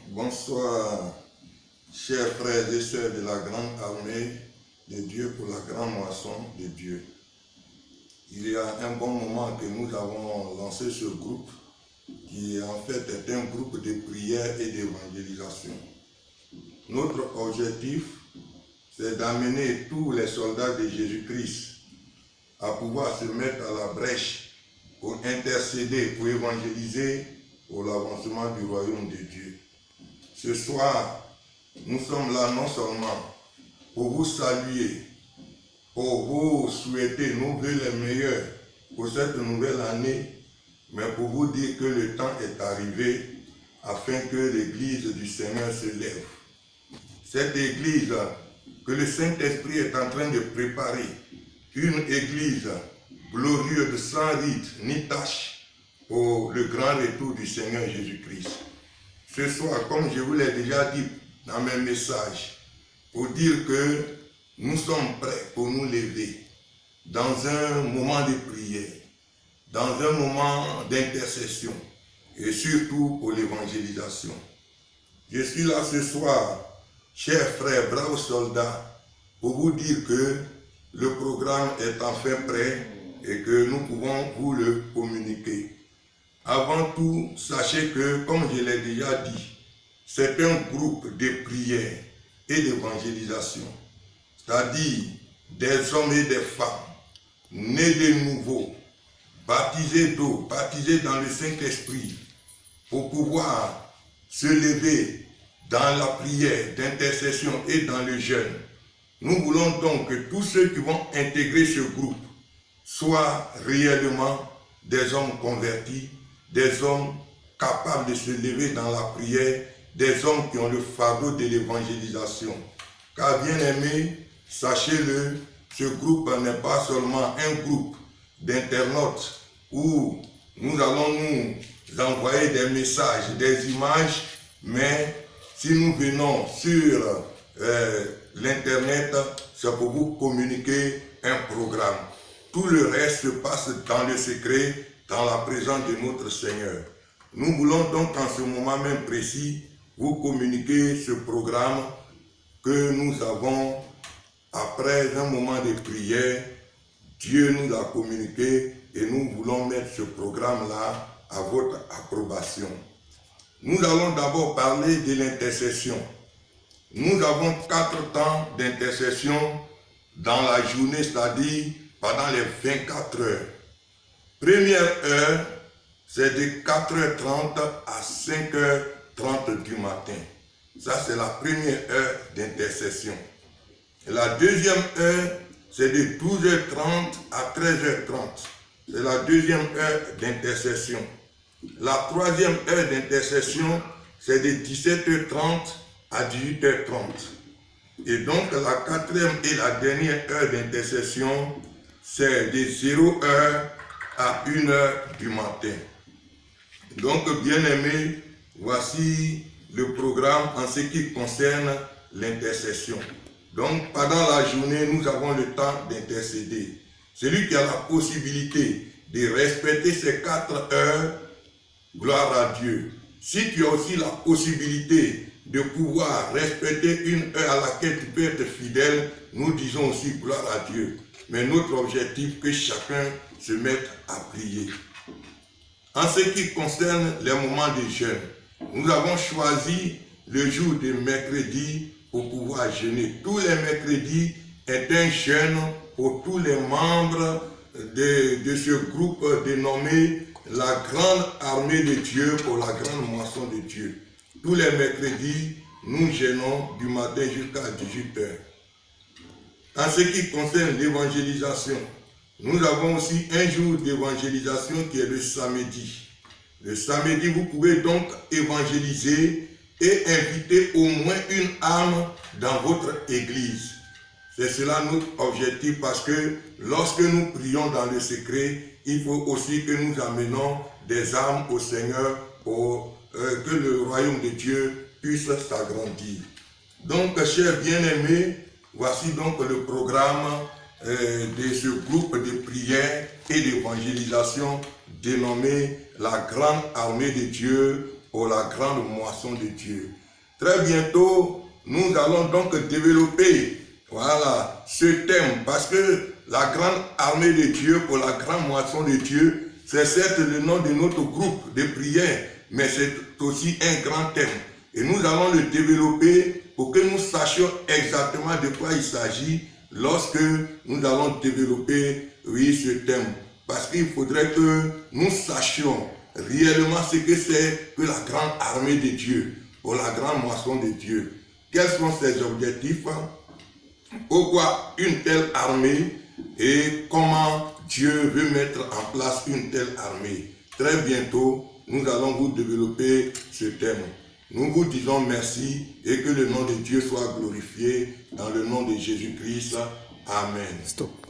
Bonsoir, chers frères et sœurs de la grande armée de Dieu pour la grande moisson de Dieu. Il y a un bon moment que nous avons lancé ce groupe qui en fait est un groupe de prière et d'évangélisation. Notre objectif, c'est d'amener tous les soldats de Jésus-Christ à pouvoir se mettre à la brèche pour intercéder, pour évangéliser pour l'avancement du royaume de Dieu. Ce soir, nous sommes là non seulement pour vous saluer, pour vous souhaiter nos vœux les meilleurs pour cette nouvelle année, mais pour vous dire que le temps est arrivé afin que l'Église du Seigneur se lève. Cette Église que le Saint-Esprit est en train de préparer, une Église glorieuse, sans ride ni tache, pour le grand retour du Seigneur Jésus-Christ. Ce soir, comme je vous l'ai déjà dit dans mes messages, pour dire que nous sommes prêts pour nous lever dans un moment de prière, dans un moment d'intercession et surtout pour l'évangélisation. Je suis là ce soir, chers frères, braves soldats, pour vous dire que le programme est enfin prêt et que nous pouvons vous le communiquer. Avant tout, sachez que, comme je l'ai déjà dit, c'est un groupe de prière et d'évangélisation, c'est-à-dire des hommes et des femmes, nés de nouveau, baptisés d'eau, baptisés dans le Saint-Esprit, pour pouvoir se lever dans la prière d'intercession et dans le jeûne. Nous voulons donc que tous ceux qui vont intégrer ce groupe soient réellement des hommes convertis, des hommes capables de se lever dans la prière, des hommes qui ont le fardeau de l'évangélisation. Car bien aimés, sachez-le, ce groupe n'est pas seulement un groupe d'internautes où nous allons nous envoyer des messages, des images, mais si nous venons sur l'internet, c'est pour vous communiquer un programme. Tout le reste se passe dans le secret, dans la présence de notre Seigneur. Nous voulons donc en ce moment même précis vous communiquer ce programme que nous avons après un moment de prière. Dieu nous a communiqué et nous voulons mettre ce programme-là à votre approbation. Nous allons d'abord parler de l'intercession. Nous avons 4 temps d'intercession dans la journée, c'est-à-dire pendant les 24 heures. Première heure, c'est de 4h30 à 5h30 du matin. Ça, c'est la première heure d'intercession. La deuxième heure, c'est de 12h30 à 13h30. C'est la deuxième heure d'intercession. La troisième heure d'intercession, c'est de 17h30 à 18h30. Et donc, la quatrième et la dernière heure d'intercession, c'est de 0h à 1h du matin. Donc, bien aimés, voici le programme en ce qui concerne l'intercession. Donc, pendant la journée, nous avons le temps d'intercéder. Celui qui a la possibilité de respecter ces 4 heures, gloire à Dieu. Si tu as aussi la possibilité de pouvoir respecter une heure à laquelle tu peux être fidèle, nous disons aussi gloire à Dieu. Mais notre objectif, que chacun se mette à prier. En ce qui concerne les moments de jeûne, nous avons choisi le jour de mercredi pour pouvoir jeûner. Tous les mercredis est un jeûne pour tous les membres de ce groupe dénommé la grande armée de Dieu pour la grande moisson de Dieu. Tous les mercredis, nous jeûnons du matin jusqu'à 18h. En ce qui concerne l'évangélisation, nous avons aussi un jour d'évangélisation qui est le samedi. Le samedi, vous pouvez donc évangéliser et inviter au moins une âme dans votre église. C'est cela notre objectif parce que lorsque nous prions dans le secret, il faut aussi que nous amenons des âmes au Seigneur pour que le royaume de Dieu puisse s'agrandir. Donc, chers bien-aimés, voici donc le programme de ce groupe de prière et d'évangélisation dénommé la grande armée de Dieu ou la grande moisson de Dieu. Très bientôt, nous allons donc développer voilà, ce thème parce que la grande armée de Dieu pour la grande moisson de Dieu, c'est certes le nom de notre groupe de prière, mais c'est aussi un grand thème. Et nous allons le développer pour que nous sachions exactement de quoi il s'agit lorsque nous allons développer, oui, ce thème. Parce qu'il faudrait que nous sachions réellement ce que c'est que la grande armée de Dieu, pour la grande moisson de Dieu. Quels sont ses objectifs? Pourquoi une telle armée et comment Dieu veut mettre en place une telle armée? Très bientôt, nous allons vous développer ce thème. Nous vous disons merci et que le nom de Dieu soit glorifié dans le nom de Jésus-Christ. Amen. Stop.